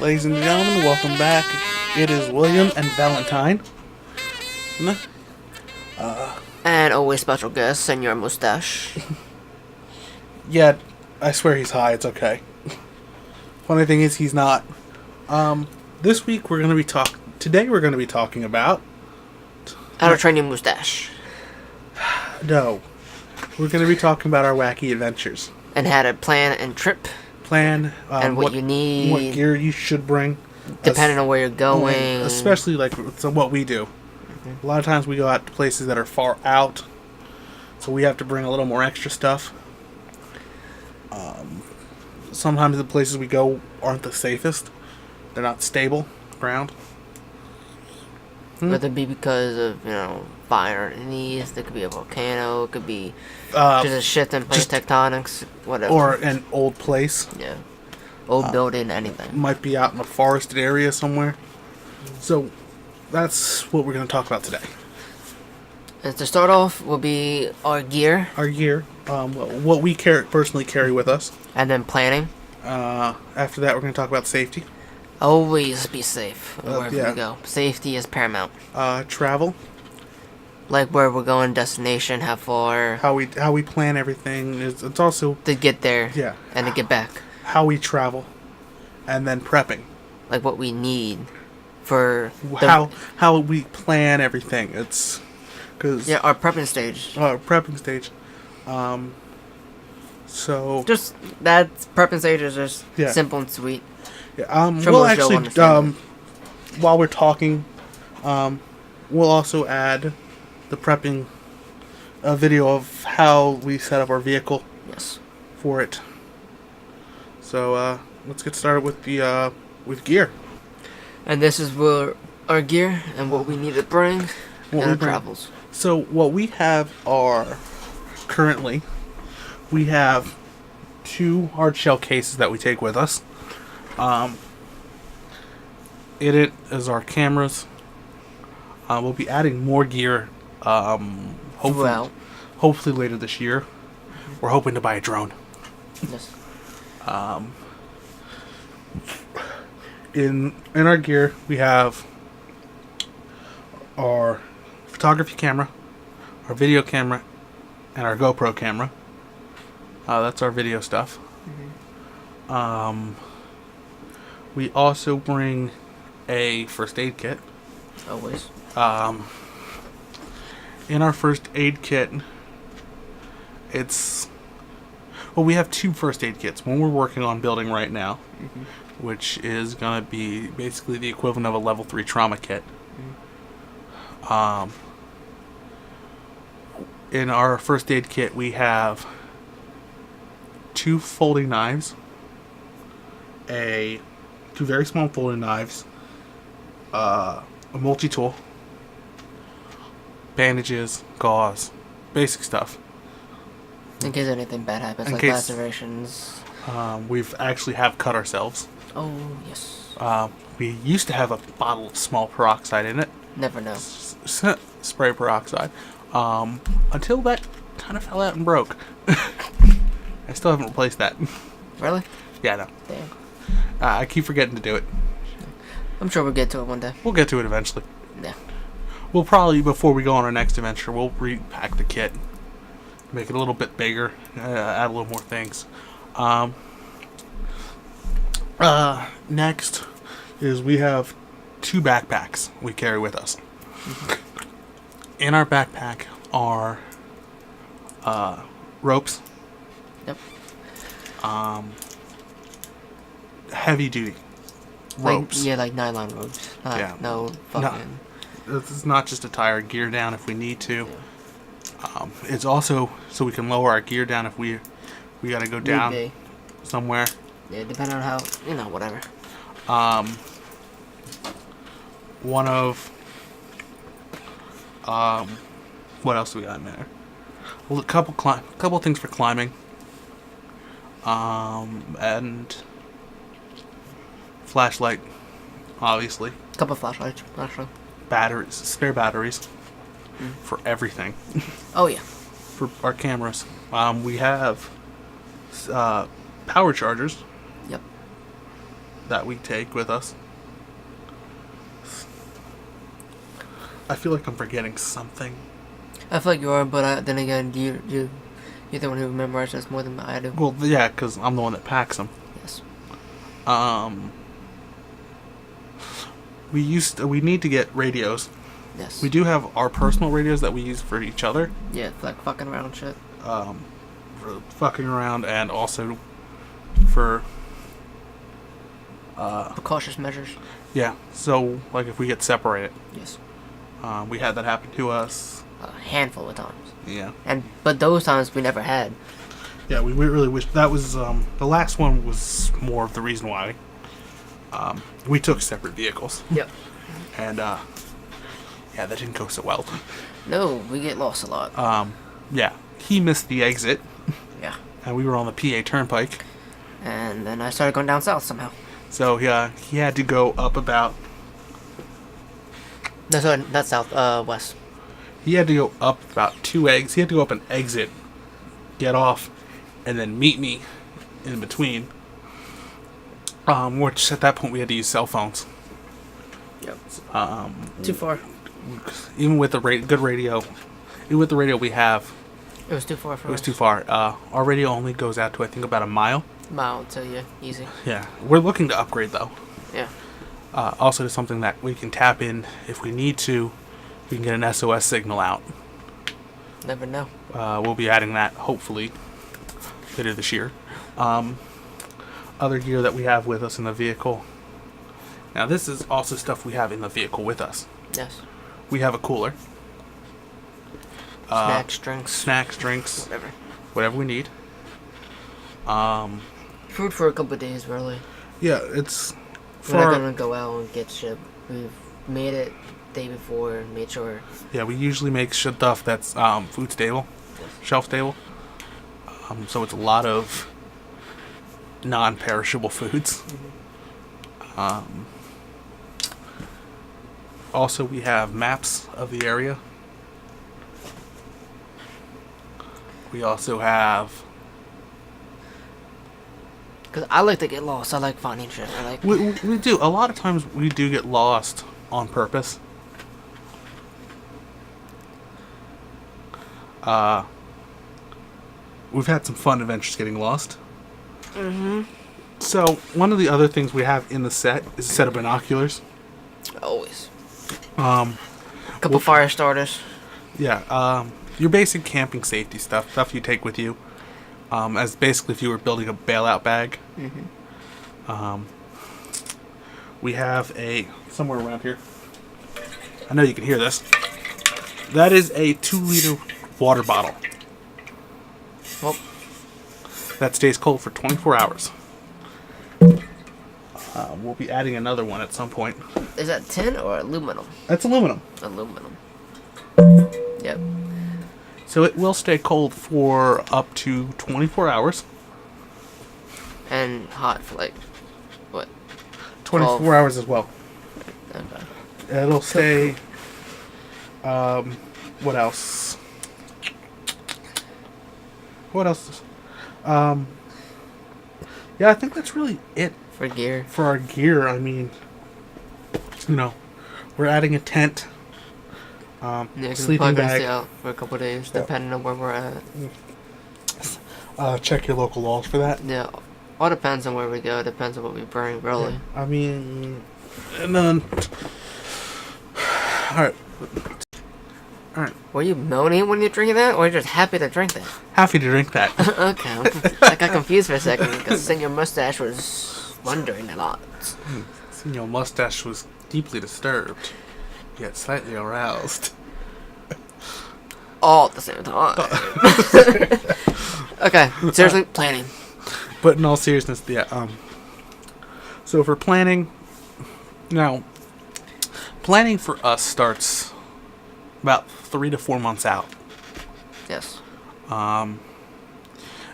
Ladies and gentlemen, welcome back. It is William and Valentine. And always special guest, Senor Mustache. Yeah, I swear he's high. It's okay. Funny thing is, he's not. This week Today we're going to be talking about. How to train your mustache. No, we're going to be talking about our Whackie Adventures. And how to plan and trip. And what you need. What gear you should bring. Depending on where you're going. Especially what we do. A lot of times we go out to places that are far out, so we have to bring a little more extra stuff. Sometimes the places we go aren't the safest. They're not stable ground. Whether it be because of, fire underneath, there could be a volcano, it could be just a shift in plate tectonics, whatever. Or an old place. Yeah. Old building, anything. Might be out in a forested area somewhere. So, that's what we're going to talk about today. And to start off will be our gear. Our gear. What we personally carry with us. And then planning. After that, we're going to talk about safety. Always be safe wherever you go. Safety is paramount. Travel. Like where we're going, destination, how far. How we plan everything. It's also... to get there. Yeah. And to get back. How we travel. And then prepping. Like what we need for... How we plan everything. It's... our prepping stage. So... Just, that prepping stage is just simple and sweet. Yeah, we'll actually, while we're talking, we'll also add the prepping video of how we set up our vehicle. Yes. For it. So, let's get started with the, with gear. And this is where our gear and what we need to bring and our travels. So, what we have are, currently, we have 2 hard shell cases that we take with us. In it is our cameras. We'll be adding more gear, hopefully later this year. We're hoping to buy a drone. Yes. In our gear, we have our photography camera, our video camera, and our GoPro camera. That's our video stuff. We also bring a first aid kit. Always. In our first aid kit, we have 2 first aid kits. One we're working on building right now, which is going to be basically the equivalent of a level 3 trauma kit. In our first aid kit, we have 2 folding knives, 2 very small folding knives, a multi-tool, bandages, gauze, basic stuff. In case anything bad happens, like lacerations. We've actually cut ourselves. Oh, yes. We used to have a bottle of small peroxide in it. Never know. Spray peroxide. Until that kind of fell out and broke. I still haven't replaced that. Really? Yeah, no. Damn. I keep forgetting to do it. I'm sure we'll get to it one day. We'll get to it eventually. Yeah. We'll probably, before we go on our next adventure, we'll repack the kit. Make it a little bit bigger. Add a little more things. Next is we have 2 backpacks we carry with us. In our backpack are ropes. Yep. Heavy duty ropes. Like nylon ropes. No fucking... It's not just to tie our gear down if we need to. Yeah. It's also so we can lower our gear down if we got to go down somewhere. Yeah, depending on how, whatever. What else do we got in there? A couple things for climbing. And flashlight, obviously. Couple flashlights, actually. Spare batteries for everything. Oh yeah. For our cameras, we have power chargers. Yep. that we take with us. I feel like I'm forgetting something. I feel like you are, but then again, you're the one who memorizes more than I do. Well, yeah, because I'm the one that packs them. Yes. We need to get radios. Yes. We do have our personal radios that we use for each other. Yeah, like fucking around and shit. For fucking around and also for precautious measures. Yeah, so like if we get separated. Yes. We had that happen to us a handful of times. Yeah. But those times we never had. Yeah, we really wish that was the last one was more of the reason why. We took separate vehicles. Yep. And yeah, that didn't go so well. No, we get lost a lot. Yeah, he missed the exit. Yeah. And we were on the PA Turnpike. And then I started going down south somehow. So yeah, he had to go up about. No, sorry, not south. West. He had to go up about 2 eggs. He had to go up an exit, get off, and then meet me in between. Which at that point we had to use cell phones. Yep. Too far. Even with the good radio, even with the radio we have, it was too far for us. It was too far. Our radio only goes out to I think about a mile. Mile to you, easy. Yeah, we're looking to upgrade though. Yeah. Also to something that we can tap in if we need to. We can get an SOS signal out. Never know. We'll be adding that hopefully later this year. Other gear that we have with us in the vehicle. Now this is also stuff we have in the vehicle with us. Yes. We have a cooler. Snacks, drinks. Whatever we need. Food for a couple of days, really. Yeah, it's. We're not gonna go out and get shit. We've made it day before and made sure. Yeah, we usually make stuff that's food stable, shelf stable. So it's a lot of non-perishable foods. Mm-hmm. Also, we have maps of the area. We also have. Because I like to get lost. I like finding shit. We do. A lot of times we do get lost on purpose. We've had some fun adventures getting lost. Mm-hmm. So, one of the other things we have in the set is a set of binoculars. Always. A couple fire starters. Yeah. Your basic camping safety stuff you take with you. As basically if you were building a bailout bag. Mm-hmm. We have somewhere around here. I know you can hear this. That is a 2-liter water bottle. Well, that stays cold for 24 hours. We'll be adding another one at some point. Is that tin or aluminum? That's aluminum. Aluminum. Yep. So it will stay cold for up to 24 hours. And hot for like, what? 24 hours as well. Okay. It'll stay... what else? What else? Yeah, I think that's really it. For gear. For our gear, I mean... we're adding a tent. Sleeping bag. Stay out for a couple of days, depending on where we're at. Check your local laws for that. Yeah, all depends on where we go. Depends on what we bring, really. Yeah. I mean, and then, all right. Were you moaning when you're drinking that, or just happy to drink that? Happy to drink that. Okay, I got confused for a second because Senor Mustache was wondering a lot. Senor Mustache was deeply disturbed. Yet slightly aroused. All at the same time. Okay, seriously, planning. But in all seriousness, yeah. So for planning, now, planning for us starts about 3 to 4 months out. Yes.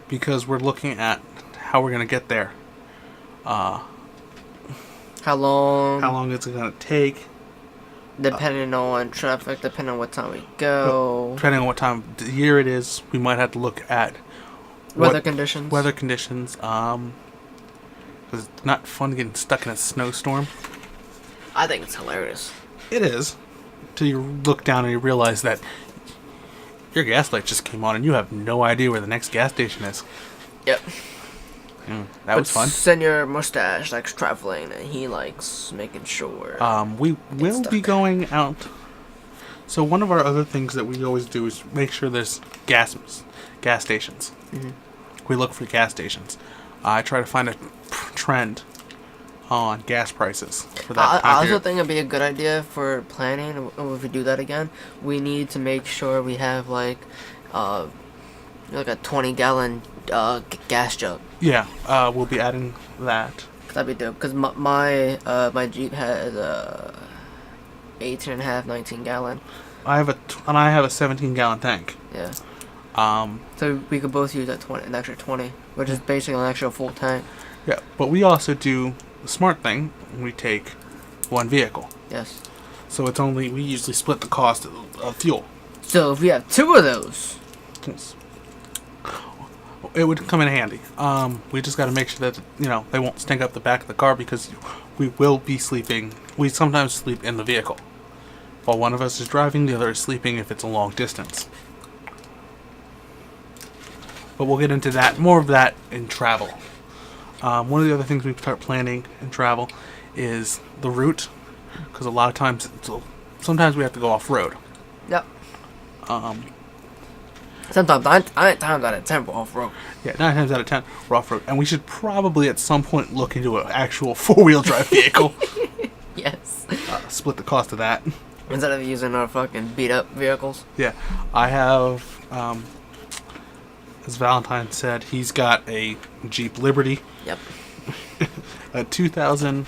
Because we're looking at how we're gonna get there. How long? How long it's gonna take. Depending on traffic, depending on what time we go. Depending on what time of the year it is, we might have to look at weather conditions. Weather conditions. Because it's not fun getting stuck in a snowstorm. I think it's hilarious. It is. Till you look down and you realize that your gas light just came on and you have no idea where the next gas station is. Yep. That was fun. Senior Mustache likes traveling and he likes making sure. We will be going out. So one of our other things that we always do is make sure there's gas stations. Mm-hmm. We look for gas stations. I try to find a trend on gas prices for that I also period. think it'd be a good idea for planning. If we do that again, we need to make sure we have like a 20-gallon gas jug. Yeah, we'll be adding that. That'd be dope. Cause my Jeep has a 18.5, 19-gallon. I have a 17-gallon tank. Yeah. Um, So we could both use an extra 20, which is basically an extra full tank. Yeah, but we also do the smart thing. We take one vehicle. Yes. So we usually split the cost of fuel. So if we have 2 of those, It would come in handy. We just got to make sure that they won't stink up the back of the car because we will be sleeping. We sometimes sleep in the vehicle. While one of us is driving, the other is sleeping if it's a long distance. But we'll get into more of that in travel. One of the other things we start planning in travel is the route, because a lot of times, sometimes we have to go off road. yep. Sometimes 9 times out of 10 we're off road. Yeah, 9 times out of 10 we're off road, and we should probably at some point look into an actual 4-wheel drive vehicle. Yes. Split the cost of that. Instead of using our fucking beat up vehicles. Yeah, I have. As Valentine said, he's got a Jeep Liberty. Yep. A 2000.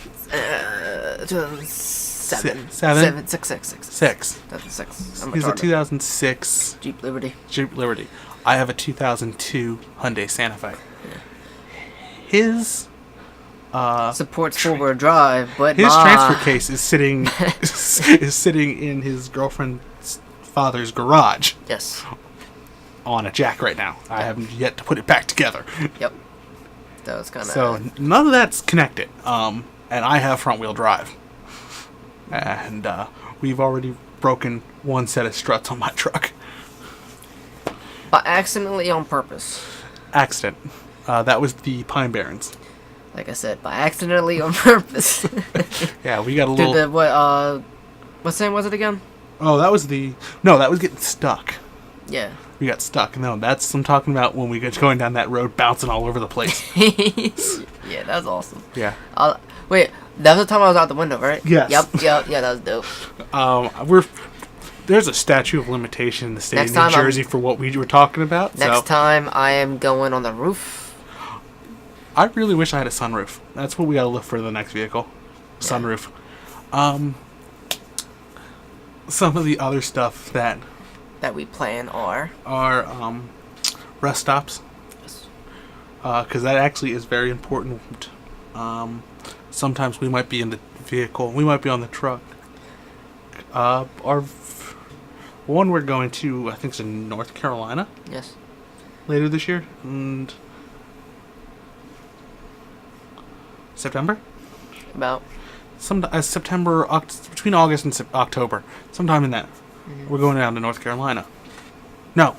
2007. Seven? 6. 2006. He's a 2006 Jeep Liberty. Jeep Liberty. I have a 2002 Hyundai Santa Fe. Yeah. His supports 4-wheel drive, but his transfer case is sitting in his girlfriend's father's garage. Yes. On a jack right now. I haven't yet to put it back together. Yep. That was kind of. So none of that's connected. And I have front wheel drive. And we've already broken one set of struts on my truck. But accidentally on purpose. Accident. That was the Pine Barrens. Like I said, by accidentally on purpose. Yeah, we got a little. What name was it again? Oh, that was that was getting stuck. Yeah. We got stuck. No, that's I'm talking about when we got going down that road, bouncing all over the place. Yeah, that was awesome. Yeah. Wait, that was the time I was out the window, right? Yes. Yep. Yeah, that was dope. There's a statute of limitation in the state Next of New time Jersey for what we were talking about. Next time I am going on the roof. I really wish I had a sunroof. That's what we gotta look for the next vehicle. Sunroof. Some of the other stuff that we plan are rest stops. Yes. Because that actually is very important. Sometimes we might be in the vehicle, we might be on the truck. Our one we're going to, I think, is in North Carolina. Yes. Later this year, and September. About. September, between August and October, sometime in that. Mm-hmm. We're going down to North Carolina. No,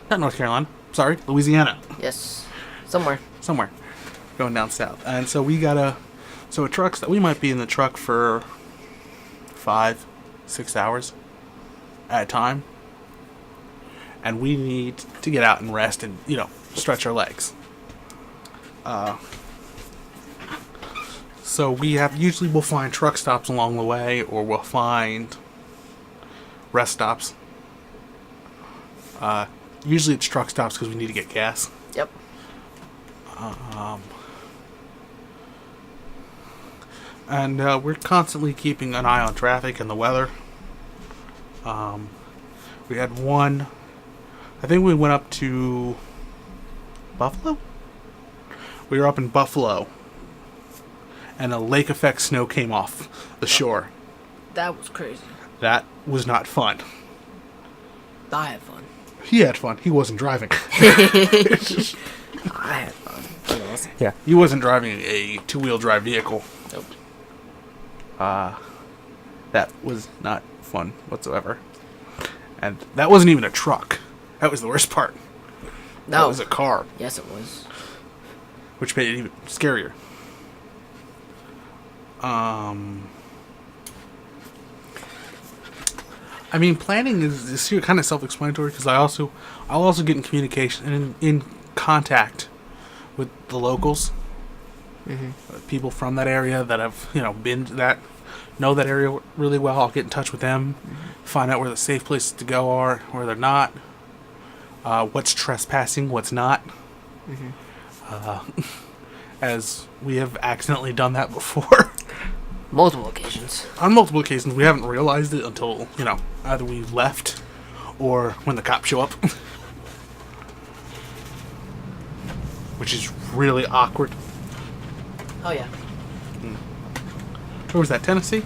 not North Carolina. Sorry, Louisiana. Yes, somewhere. Going down south, and so we we might be in the truck for 5-6 hours at a time, and we need to get out and rest and stretch our legs. So we'll find truck stops along the way, or we'll find rest stops. Usually it's truck stops because we need to get gas. Yep. And we're constantly keeping an eye on traffic and the weather. We had one. I think we went up to Buffalo. We were up in Buffalo, and a lake effect snow came off the shore. That was crazy. That was not fun. I had fun. He had fun. He wasn't driving. I had fun. wasn't. Yeah, you wasn't driving a two-wheel drive vehicle. Nope. That was not fun whatsoever. And that wasn't even a truck. That was the worst part. No. That was a car, Yes, it was. which made it even scarier. I mean, planning is kind of self-explanatory because I'll also get in communication and in contact with the locals, people from that area that have been to that, know that area really well. I'll get in touch with them, find out where the safe places to go are, where they're not, what's trespassing, what's not. As we have accidentally done that before. Multiple occasions. On multiple occasions, we haven't realized it until, either we left or when the cops show up. Which is really awkward. Oh, yeah. Where was that, Tennessee?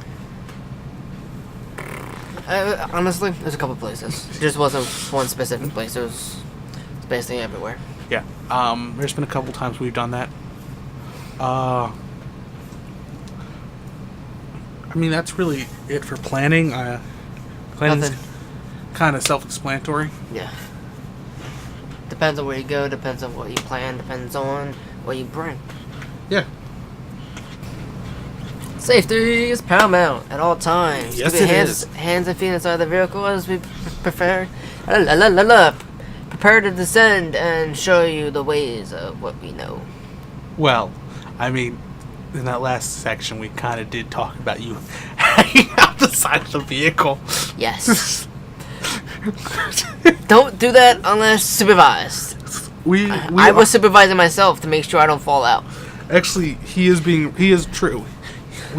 Honestly, there's a couple places. It just wasn't one specific place. It was basically everywhere. Yeah. There's been a couple times we've done that. I mean, that's really it for planning. Planning's Nothing. kind of self-explanatory. Yeah. Depends on where you go, depends on what you plan, depends on what you bring. Yeah. Safety is paramount at all times. Yes, Keep your it is. hands and feet inside the vehicle as we prepare to descend and show you the ways of what we know. Well, I mean, in that last section, we kind of did talk about you hanging out the side of the vehicle. Yes. Don't do that unless supervised. I was supervising myself to make sure I don't fall out. Actually, he is true. I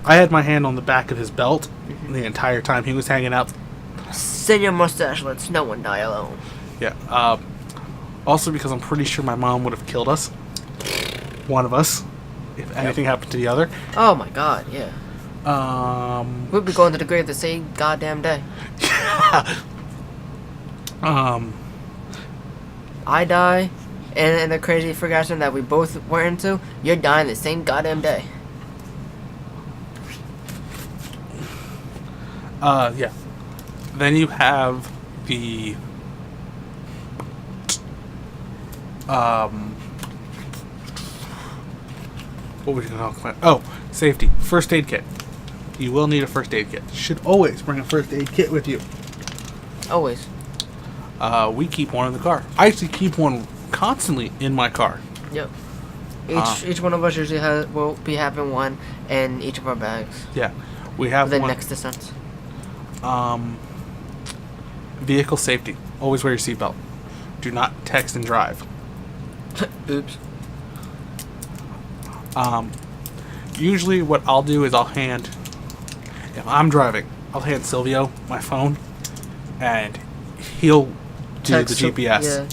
had my hand on the back of his belt the entire time he was hanging out. Send your mustache, lets no one die alone. Yeah. Also because I'm pretty sure my mom would have killed us. One of us. If anything happened to the other. Oh my god, yeah. We'd be going to the grave the same goddamn day. I die, and in the crazy forgotten that we both were into, you're dying the same goddamn day. Yeah. Then you have the what were you going to talk about? Oh, safety. First aid kit. You will need a first aid kit. You should always bring a first aid kit with you. Always. We keep one in the car. I actually keep one constantly in my car. Yep. Each one of us usually will be having one in each of our bags. Yeah. We have the one. next descent. Vehicle safety. Always wear your seatbelt. Do not text and drive. Oops. Usually what I'll do is if I'm driving, I'll hand Silvio my phone, and he'll do Text the GPS. Yeah.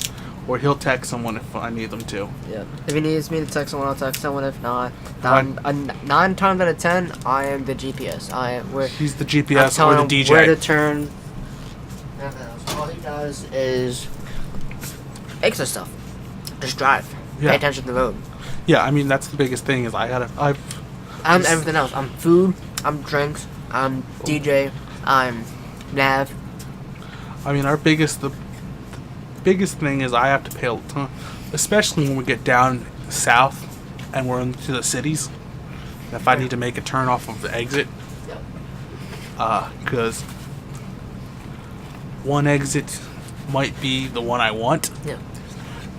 Or he'll text someone if I need them to. Yeah. If he needs me to text someone, I'll text someone. If not, 9 times out of 10, I am the GPS. He's the GPS or the DJ. Where to turn. All he does is extra stuff. Just drive. Yeah. Pay attention to the road. Yeah, I mean that's the biggest thing is I'm everything else. I'm food. I'm drinks. I'm DJ. I'm nav. I mean the biggest thing is I have to pay a ton, especially when we get down south and we're into the cities. If I need to make a turn off of the exit, because one exit might be the one I want,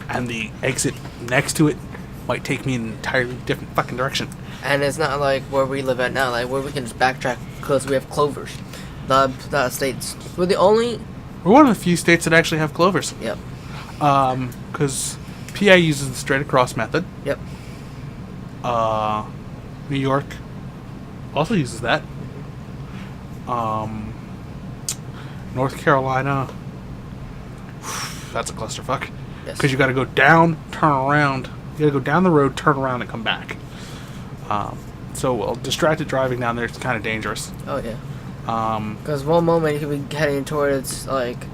and the exit next to it might take me in an entirely different fucking direction. And it's not like where we live at now, like where we can just backtrack because we have clovers. The states. We're one of the few states that actually have clovers. Yep. Because PA uses the straight across method. Yep. New York also uses that. North Carolina, that's a clusterfuck. Yes. Because you got to go down, turn around. You got to go down the road, turn around, and come back. So distracted driving down there is kind of dangerous. Oh yeah. Because one moment you could be heading towards, like,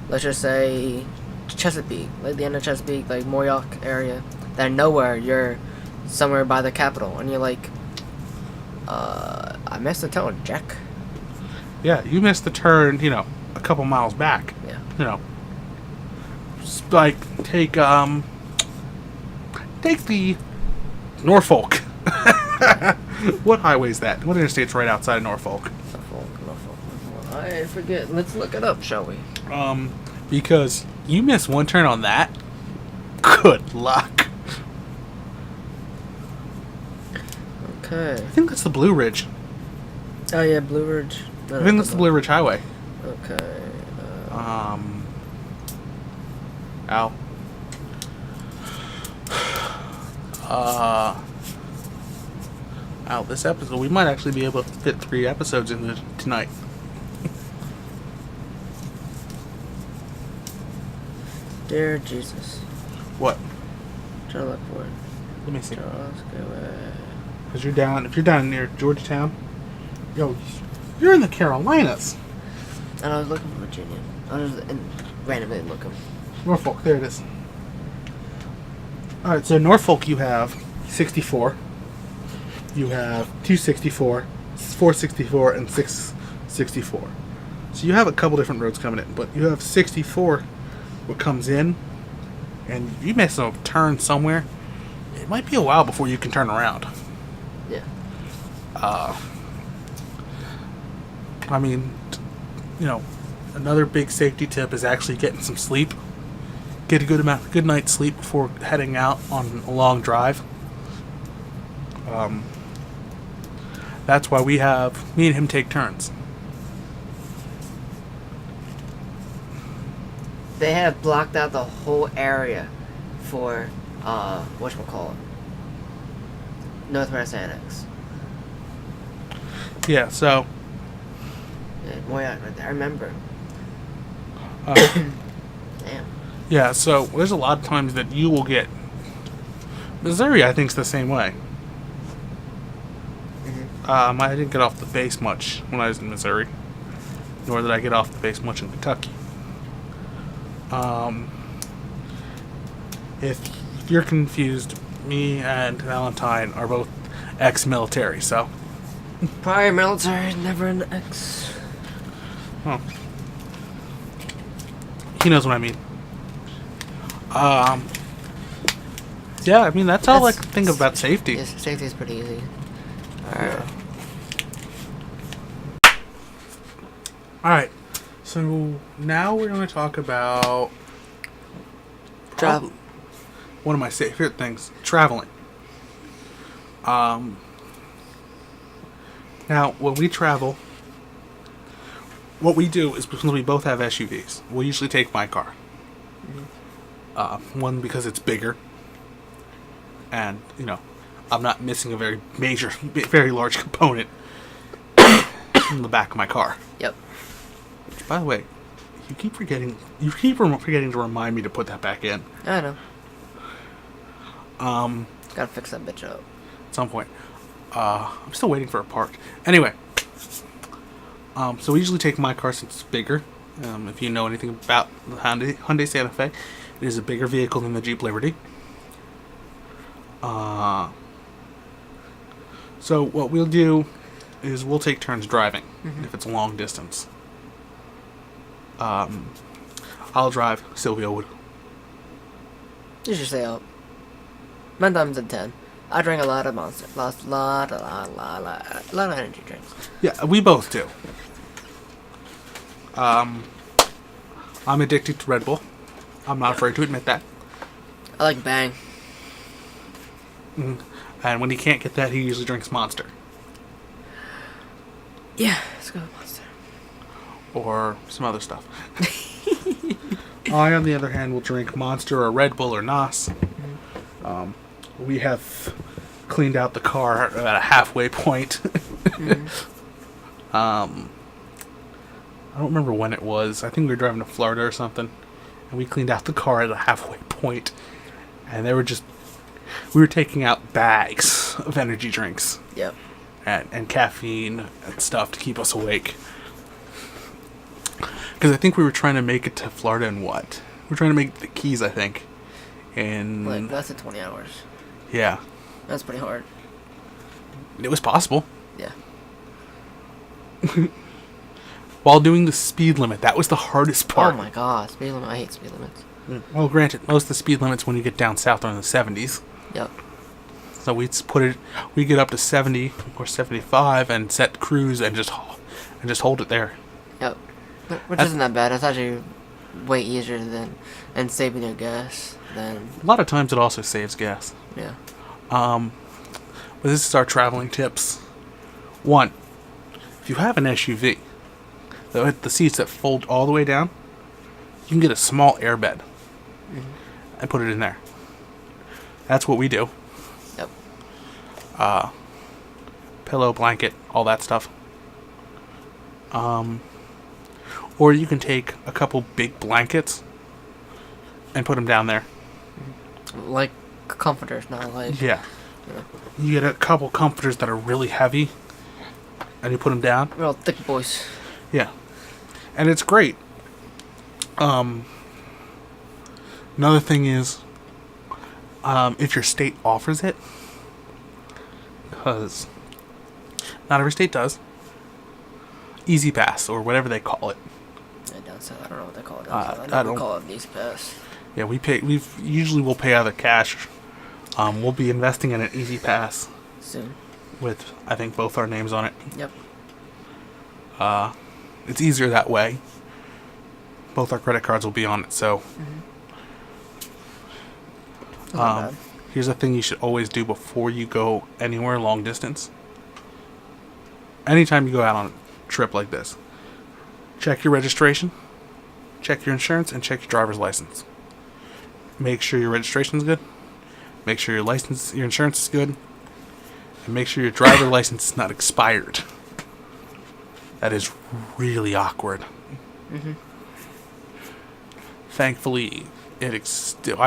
let's just say, Chesapeake, like the end of Chesapeake, like Moyock area. Then nowhere, you're somewhere by the capital, and you're like, I missed the turn, Jack. Yeah, you missed the turn, a couple miles back. Yeah. Like, take the Norfolk. What highway is that? What interstate's right outside of Norfolk? Norfolk. I forget. Let's look it up, shall we? Because you miss one turn on that, good luck. Okay. I think that's the Blue Ridge. Oh yeah, Blue Ridge. I think that's the Blue Ridge Highway. Okay. Ow. This episode, we might actually be able to fit 3 episodes in tonight. Dear Jesus. What? Try to look for it. Let me see. Charles, go away. Because if you're down near Georgetown, you're in the Carolinas. And I was looking for Virginia. I was just randomly looking. Norfolk, there it is. Alright, so Norfolk you have 64. You have 264, 464, and 664. So you have a couple different roads coming in, but you have 64 what comes in, and you miss a turn somewhere. It might be a while before you can turn around. Yeah. I mean, another big safety tip is actually getting some sleep. Get a good night's sleep before heading out on a long drive. That's why me and him take turns. They have blocked out the whole area for, whatchamacallit, Northwest Annex. Yeah, so... Yeah, Moyock right there, I remember. Damn. Yeah, so there's a lot of times that you will get... Missouri, I think, is the same way. I didn't get off the base much when I was in Missouri. Nor did I get off the base much in Kentucky. If you're confused, me and Valentine are both ex-military, so... Prior military, never an ex. Oh. He knows what I mean. Yeah, I mean, that's all I can think about safety. Yes, safety is pretty easy. Alright. Alright, so now we're going to talk about... Travel. One of my favorite things, traveling. Now, when we travel, what we do is, because we both have SUVs, we usually take my car. One, because it's bigger, and, I'm not missing a very large component in the back of my car. Yep. Which, by the way, you keep forgetting to remind me to put that back in. I know. Gotta fix that bitch up. At some point. I'm still waiting for a part. Anyway. So we usually take my car since it's bigger. If you know anything about the Hyundai Santa Fe, it is a bigger vehicle than the Jeep Liberty. So what we'll do is we'll take turns driving if it's a long distance. I'll drive. Sylvia would. You should stay up. 9 times in 10. I drink a lot of Monster. Lot of energy drinks. Yeah, we both do. I'm addicted to Red Bull. I'm not afraid to admit that. I like Bang. And when he can't get that, he usually drinks Monster. Yeah, let's go with Monster. Or some other stuff. I, on the other hand, will drink Monster or Red Bull or NOS. We have cleaned out the car at a halfway point. I don't remember when it was. I think we were driving to Florida or something. And we cleaned out the car at a halfway point. And we were taking out bags of energy drinks. Yep. And caffeine and stuff to keep us awake. Because I think we were trying to make it to Florida in what? We're trying to make the Keys, I think. And Like, that's at 20 hours. yeah, That's pretty hard. it was possible. Yeah. While doing the speed limit, that was the hardest part. Oh my god, speed limit. I hate speed limits. Well, granted, most of the speed limits when you get down south are in the 70s. Yep. So we get up to 70 or 75 and set cruise and just hold it there. Yep. Which isn't that bad. It's actually way easier and saving your gas than. A lot of times it also saves gas. Yeah. But this is our traveling tips. 1, if you have an SUV, the seats that fold all the way down, you can get a small airbed and put it in there. That's what we do. Yep. Pillow, blanket, all that stuff. Or you can take a couple big blankets and put them down there. Like comforters, not like. Yeah. You get a couple comforters that are really heavy, and you put them down. Real thick boys. Yeah. And it's great. Another thing is, if your state offers it, because not every state does, Easy Pass or whatever they call it. Yeah, down south, I don't know what they call it. I don't call it Easy Pass. Yeah, we'll pay out of cash. We'll be investing in an Easy Pass Soon. with, I think, both our names on it. Yep. It's easier that way. Both our credit cards will be on it, so. Not bad. Here's a thing you should always do before you go anywhere long distance. Anytime you go out on a trip like this, check your registration, check your insurance, and check your driver's license. Make sure your registration's good. Make sure your insurance is good. And make sure your driver's license is not expired. That is really awkward. Thankfully, I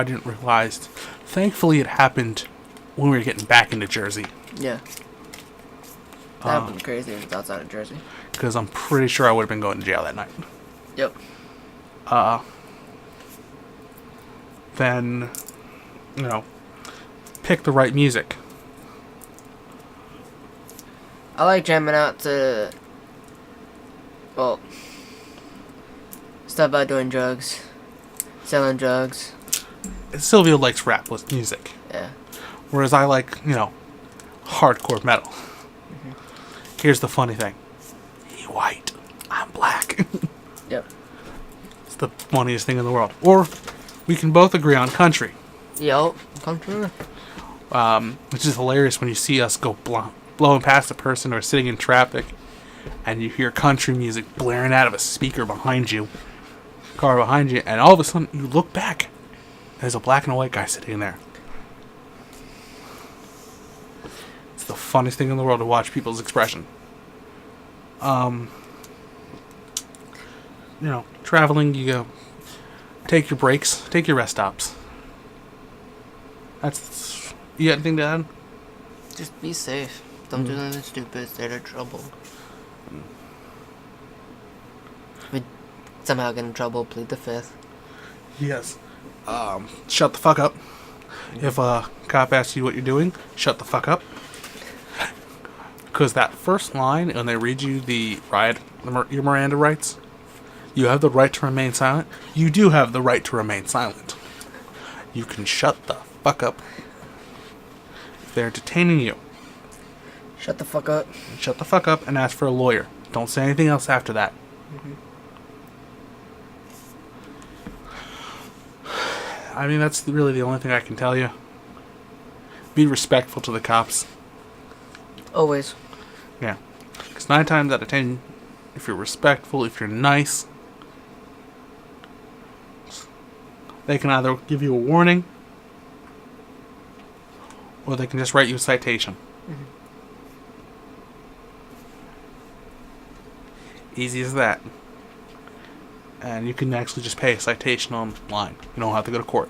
didn't realize. Thankfully, it happened when we were getting back into Jersey. Yeah. That would be crazy if it's outside of Jersey. Because I'm pretty sure I would have been going to jail that night. Yep. Then, pick the right music. I like jamming out to, well, stuff about doing drugs, selling drugs. Sylvia likes rapless music. Yeah. Whereas I like, hardcore metal. Here's the funny thing. He white. I'm black. Yep. It's the funniest thing in the world. Or we can both agree on country. Yep. Country. Which is hilarious when you see us go blowing past a person or sitting in traffic and you hear country music blaring out of a speaker behind you, car behind you, and all of a sudden you look back. There's a black and a white guy sitting there. It's the funniest thing in the world to watch people's expression. Traveling, you go take your breaks, take your rest stops. You got anything to add? Just be safe. Don't do anything stupid. Stay out of trouble. If we somehow get in trouble, plead the fifth. Yes. Shut the fuck up. If a cop asks you what you're doing, shut the fuck up. Because that first line, when they read you your Miranda rights, you have the right to remain silent. You do have the right to remain silent. You can shut the fuck up. If they're detaining you, Shut the fuck up. shut the fuck up and ask for a lawyer. Don't say anything else after that. I mean, that's really the only thing I can tell you. Be respectful to the cops. Always. Yeah. Because 9 times out of 10, if you're respectful, if you're nice, they can either give you a warning or they can just write you a citation. Easy as that. And you can actually just pay a citation online. You don't have to go to court.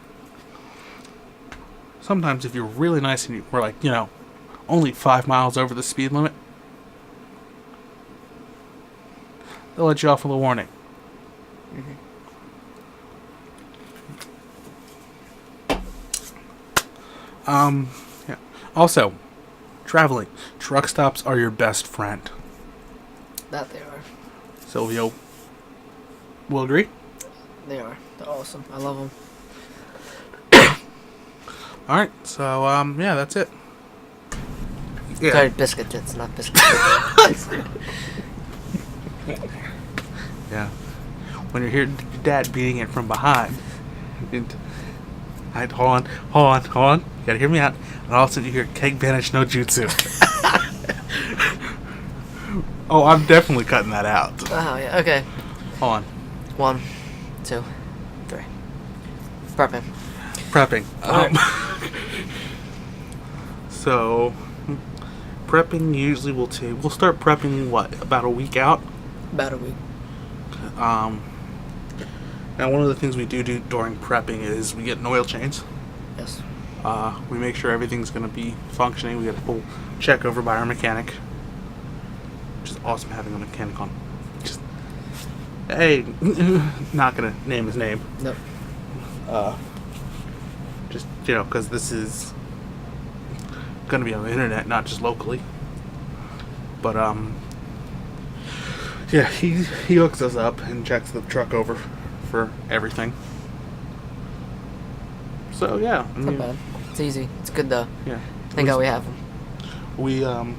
Sometimes if you're really nice and we're like, only 5 miles over the speed limit, they'll let you off with a warning. Yeah. Also, traveling. Truck stops are your best friend. That they are. Silvio will agree. They are. They're awesome. I love them. All right. So yeah, that's it. Yeah. Sorry, biscuit jets, not biscuit jets. Yeah. When you're hearing your dad beating it from behind, hold on. You gotta hear me out. And all of a sudden you hear Keg Banish no Jutsu. Oh, I'm definitely cutting that out. Oh, yeah. Okay. Hold on. 1, 2, 3. Prepping. Prepping. Alright. So, prepping usually we'll start prepping, about a week out? About a week. Now one of the things we do during prepping is we get an oil change. Yes. We make sure everything's going to be functioning. We get a full check over by our mechanic. Which is awesome having a mechanic on. Just, hey, not going to name his name. Nope. Just, because this is going to be on the internet, not just locally. But, yeah, he hooks us up and checks the truck over for everything. So, yeah. It's not bad. It's easy. It's good, though. Yeah. Thank God we have them. We'll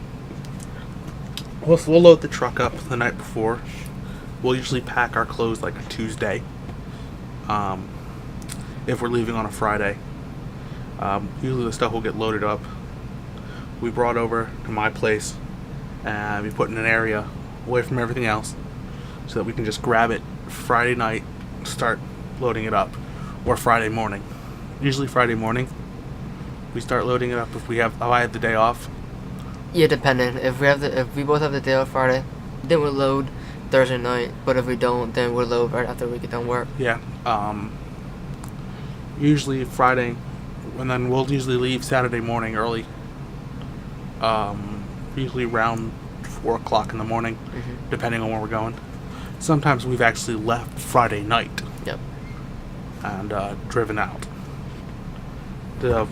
load the truck up the night before. We'll usually pack our clothes like a Tuesday. If we're leaving on a Friday. Usually the stuff will get loaded up. We brought over to my place and we put in an area away from everything else so that we can just grab it Friday night, start loading it up, or Friday morning. Usually Friday morning we start loading it up if I have the day off. Yeah, depending. If we both have the day off Friday, then we'll load Thursday night. But if we don't, then we'll load right after we get done work. Yeah. Usually Friday, and then we'll usually leave Saturday morning early. Usually around 4 o'clock in the morning, depending on where we're going. Sometimes we've actually left Friday night. Yep. And driven out. That's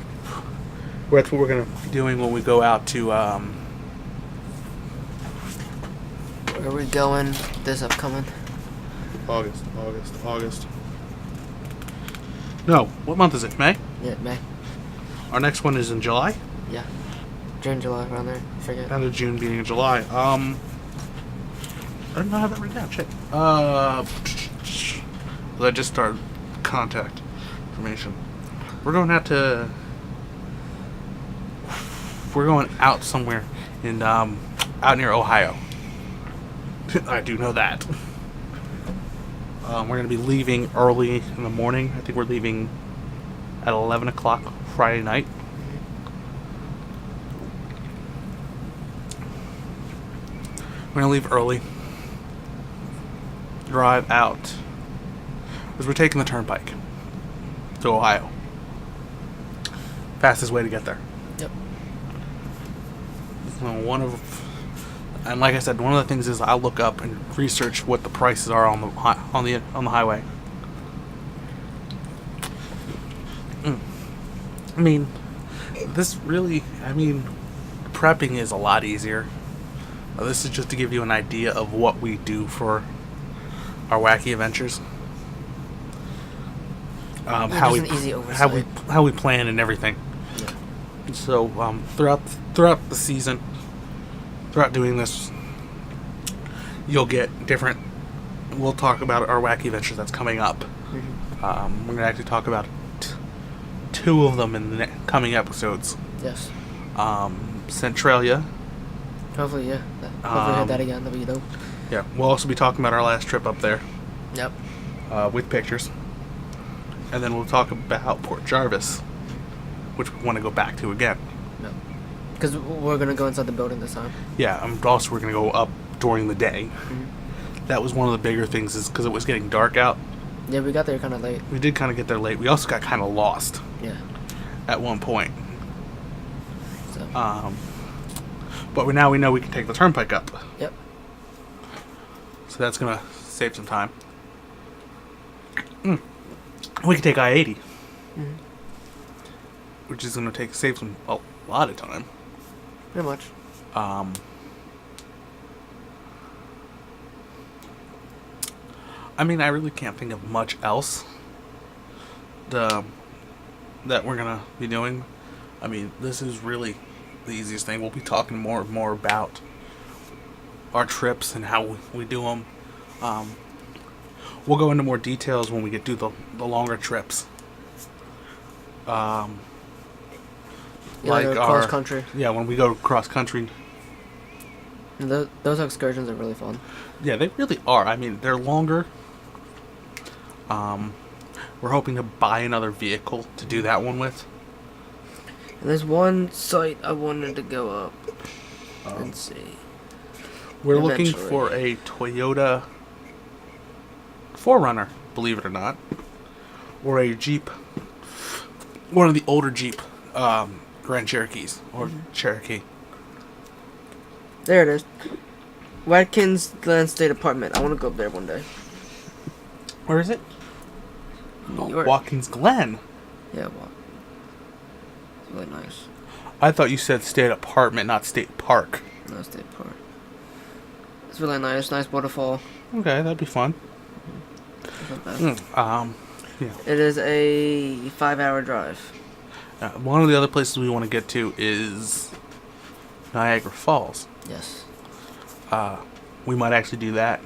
what we're going to be doing when we go out to... Where are we going this upcoming? August. No, what month is it? May? Yeah, May. Our next one is in July? Yeah. June, July, around there. I forget. End of June, beginning of July. I don't know how that written down. Shit. I just started contact information. We're going out somewhere in out near Ohio. I do know that. We're going to be leaving early in the morning. I think we're leaving at 11 o'clock Friday night. We're going to leave early. Drive out. Because we're taking the turnpike to Ohio. Fastest way to get there. Yep. So and like I said, one of the things is I'll look up and research what the prices are on the highway. I mean, prepping is a lot easier. This is just to give you an idea of what we do for our Whackie Adventures. How we plan and everything. Yeah. So throughout the season, throughout doing this, you'll get different. We'll talk about our Whackie Adventures that's coming up. Mm-hmm. We're gonna actually talk about two of them in the coming episodes. Yes. Centralia. Hopefully, yeah. Hopefully, we hit that again. That'll be dope. Yeah, we'll also be talking about our last trip up there. Yep. With pictures. And then we'll talk about Port Jarvis, which we want to go back to again. Yep. Because we're going to go inside the building this time. Yeah, also we're going to go up during the day. Mm-hmm. That was one of the bigger things, is because it was getting dark out. Yeah, we got there kind of late. We did kind of get there late. We also got kind of lost. Yeah. At one point. So. But now we know we can take the turnpike up. Yep. So that's going to save some time. We can take I-80. Mm-hmm. which is going to save some a lot of time. Pretty much. I mean, I really can't think of much else that we're gonna be doing. I mean, this is really the easiest thing. We'll be talking more and more about our trips and how we do them. We'll go into more details when we get to the longer trips. Like cross country. Yeah, when we go cross country. Those excursions are really fun. Yeah, they really are. I mean, they're longer. We're hoping to buy another vehicle to do that one with. And there's one site I wanted to go up and see. We're looking for a Toyota 4Runner, believe it or not, or a Jeep, one of the older Jeep Grand Cherokees or Cherokee. There it is. Watkins Glen State Apartment. I want to go up there one day. Where is it? New York. Watkins Glen. Yeah, well, it's really nice. I thought you said state apartment, not state park. No, State Park. It's really nice. Nice waterfall. Okay, that'd be fun. It's not bad. Yeah. It is a 5-hour drive. One of the other places we want to get to is Niagara Falls. Yes. We might actually do that.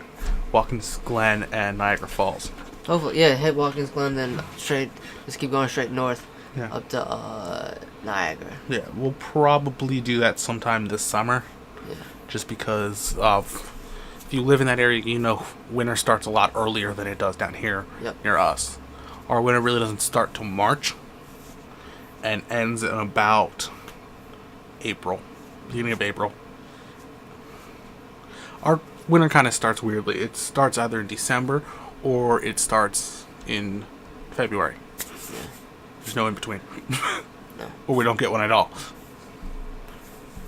Watkins Glen and Niagara Falls. Hopefully, yeah. Hit Watkins Glen, then straight. Just keep going straight north. Yeah. Up to Niagara. Yeah, we'll probably do that sometime this summer. Yeah. Just because of, if you live in that area, you know winter starts a lot earlier than it does down here near us. Our winter really doesn't start till March and ends in about April, beginning of April. Our winter kind of starts weirdly. It starts either in December or it starts in February. Yeah. There's no in between. No. Or we don't get one at all.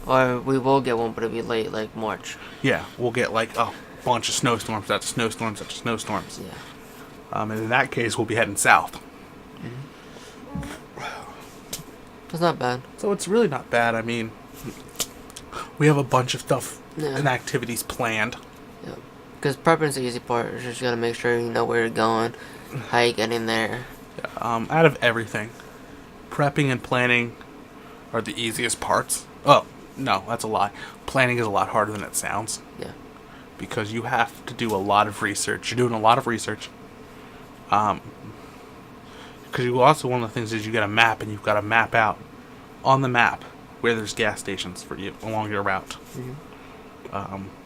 Or we will get one, but it'll be late, like March. Yeah, we'll get like a bunch of snowstorms after snowstorms after snowstorms. Yeah. And in that case, we'll be heading south. It's not bad. So it's really not bad. I mean, we have a bunch of stuff and activities planned. Yeah. Because prepping's the easy part. You just gotta make sure you know where you're going, how you get in there. Yeah, out of everything, prepping and planning are the easiest parts. Oh, no, that's a lie. Planning is a lot harder than it sounds. Yeah. Because you have to do a lot of research. You're doing a lot of research. Because you also, one of the things is you get a map, and you've got to map out on the map where there's gas stations for you along your route.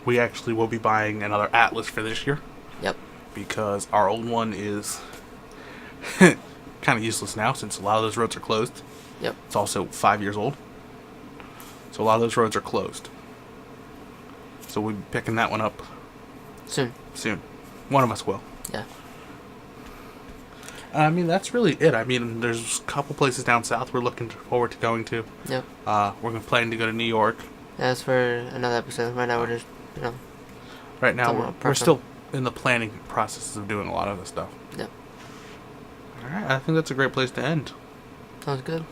We actually will be buying another atlas for this year. Yep. Because our old one is kind of useless now since a lot of those roads are closed. Yep. It's also 5 years old. So a lot of those roads are closed. So we'll be picking that one up soon. One of us will. Yeah. I mean, that's really it. I mean, there's a couple places down south we're looking forward to going to. Yep. We're planning to go to New York. That's for another episode. Right now we're just, Right now we're still in the planning process of doing a lot of this stuff. Yep. All right, I think that's a great place to end. Sounds good.